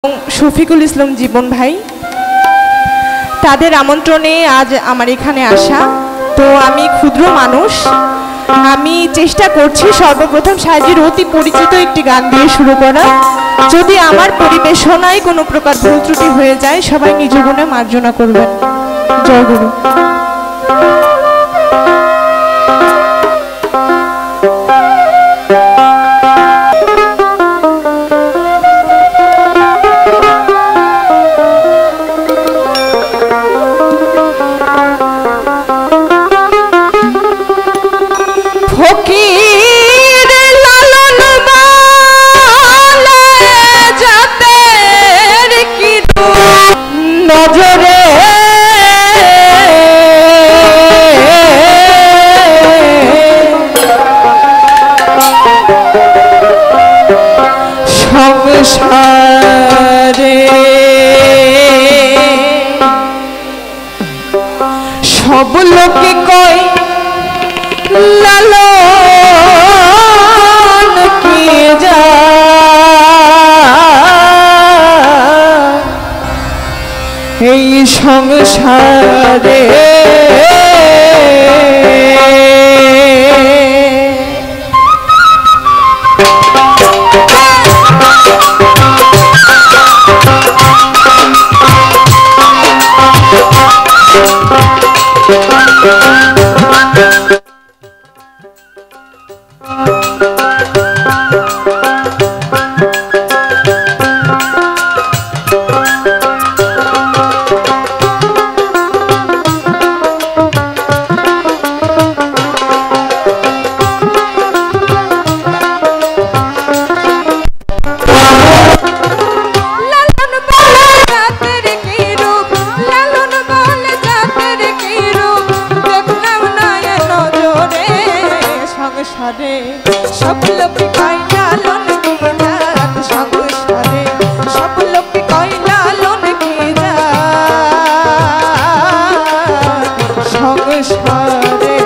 শফিকুল ইসলাম জীবন ভাই, তাদের আমন্ত্রণে আজ আমার এখানে আসা। তো আমি ক্ষুদ্র মানুষ, আমি চেষ্টা করছি সর্বপ্রথম সাজির অতি পরিচিত একটি গান দিয়ে শুরু করা। যদি আমার পরিবেশনায় কোনো প্রকার ভুল ত্রুটি হয়ে যায় সবাই নিজ গুণে মার্জনা করবেন। জয় গুরু। সব লোকে কয় লালন কি যা, এই সংসারে সব লোকে কয় লালন কি জাত, সংসারে সব লোকে কয় লালন কি জাত, সংসারে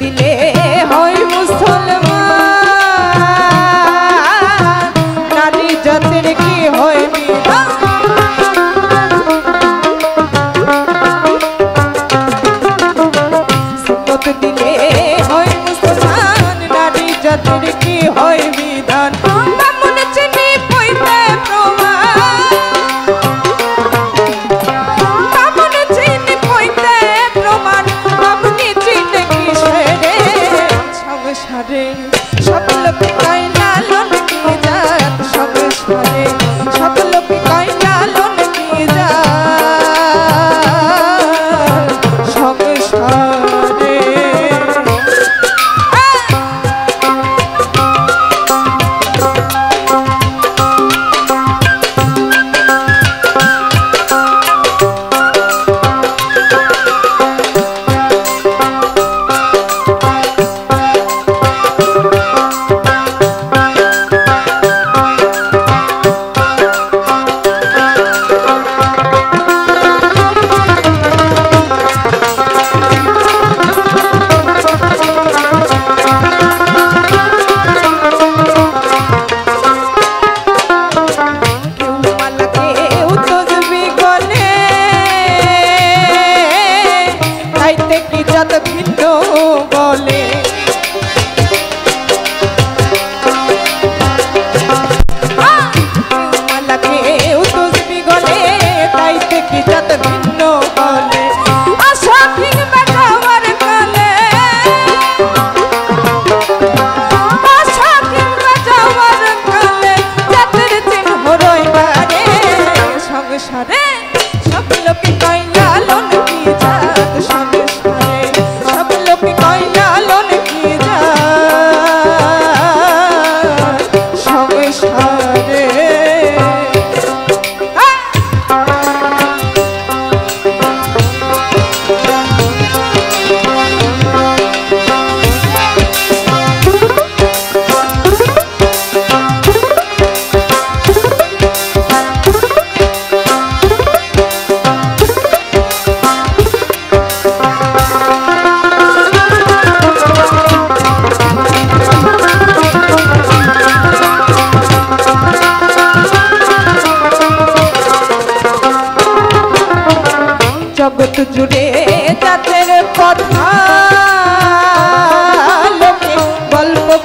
দিলে হয় মুসলমান, নারী জাতের কি হয় বিধান, সুন্নত দিলে হয় মুসলমান, নারী জাতের কি হয় বিধান। বামুন চিনি পইতে প্রমাণ, বামুন চিনি পইতে প্রমাণ, বামুনি চিনি সংসারে সব লোকে কয় লালন কি জাত, সংসারে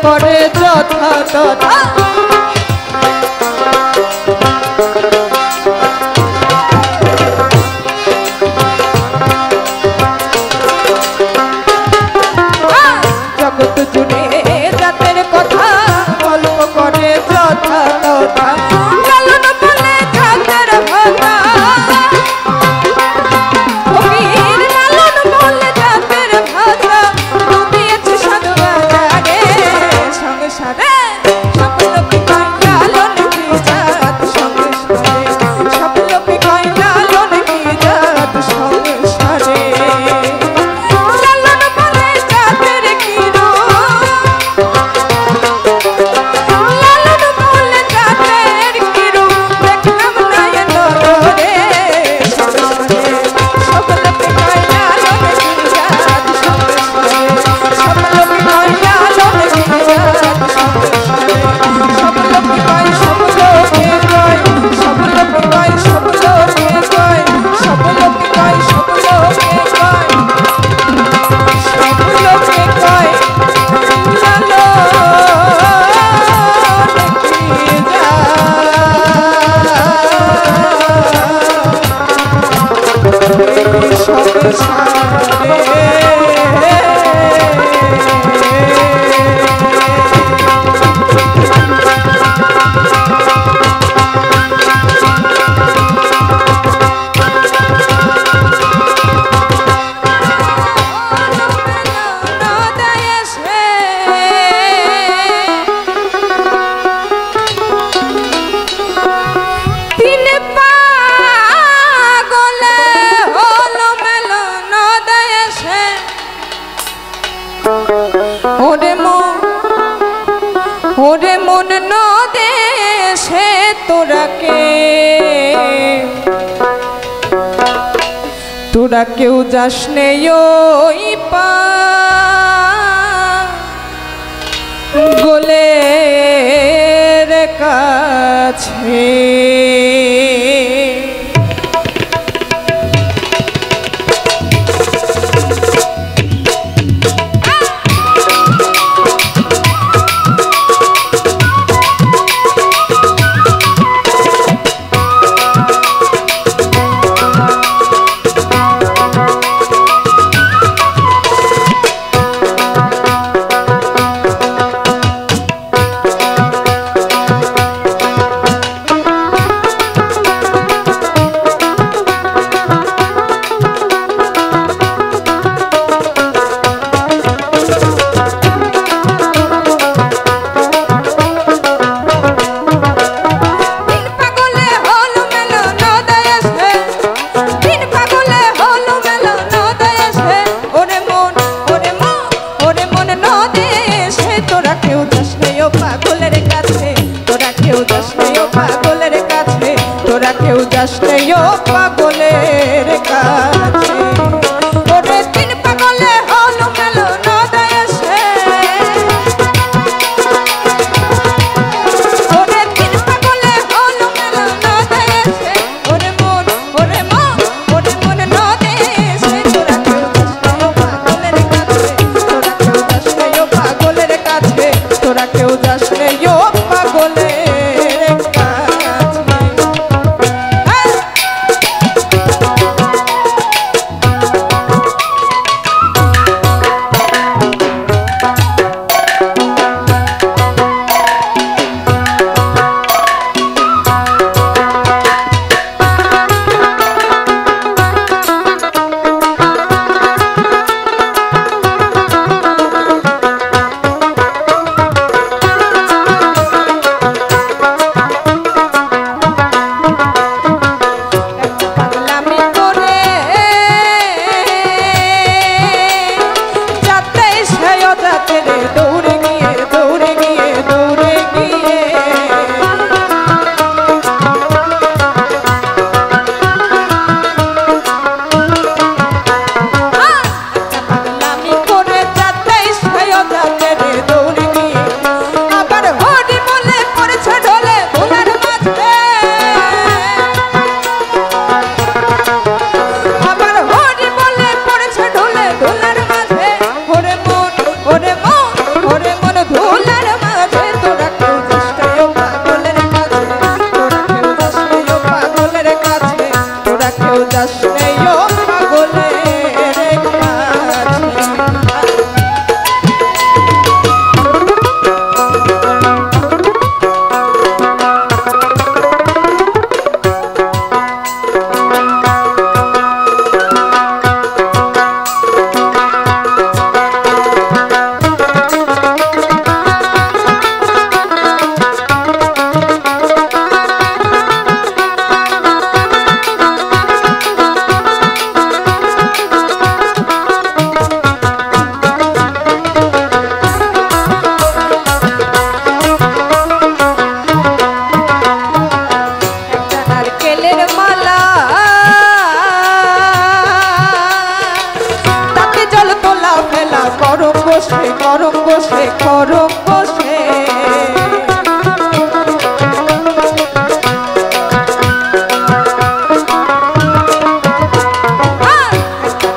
করে যথা তথা জগৎ জুড়ে জাতের কথা গল্প করে যথা তথা লালন বলে জাতের ভাষা ফকির লালন বলে জাতের ভাষা ডুবিয়েছে সাধু বাজারে সংসারে সব লোকে কয় লালন কি জাত সংসারে সব লোকে কয় লালন কি জাত সংসারে ওরে মন নদেশে তোরা কেউ যাস নে ওই গোলের কাছে তোরা কেউ যাস নে ও পাগলের কাছে ওরে তিন পাগলে হলো মেলো নদেশে ওরে তিন পাগলে হলো মেলো নদেশে ওরে মন নদেশে তোরা কেউ যাস নে ও পাগলের কাছে তোরা কেউ যাস নে ও পাগলের কাছে তোরা কেউ যাস নে ও পাগলের বসে খরম বসে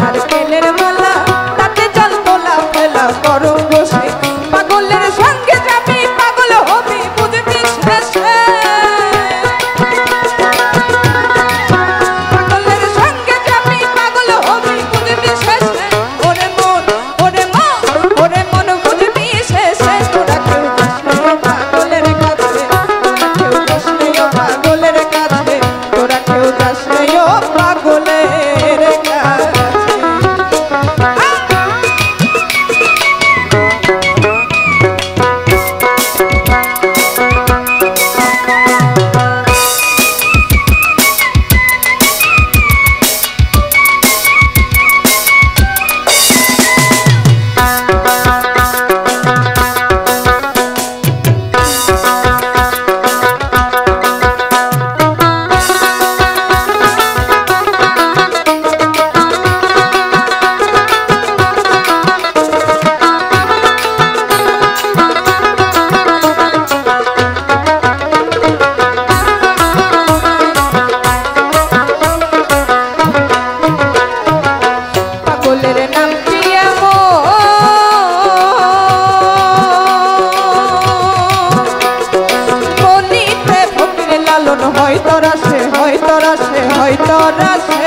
নারকেলের মালা তাতে জল তোলা ফেলা করম বসে পাগলের সঙ্গে যাবি পাগল হবি বুঝবি শেষে পাগলের সঙ্গে যাবি পাগল হবি বুঝবি শেষে ওরে মন বুঝবি শেষে তোরা কেউ যাস না পাগলের কাছে কেউ যাস না পাগলের কাছে তোরা কেউ যাস না পাগলের কাছে পাগলের নাম কি বলিতে ফকির লালন হয় তরাসে হয় তরাসে হয় তরাসে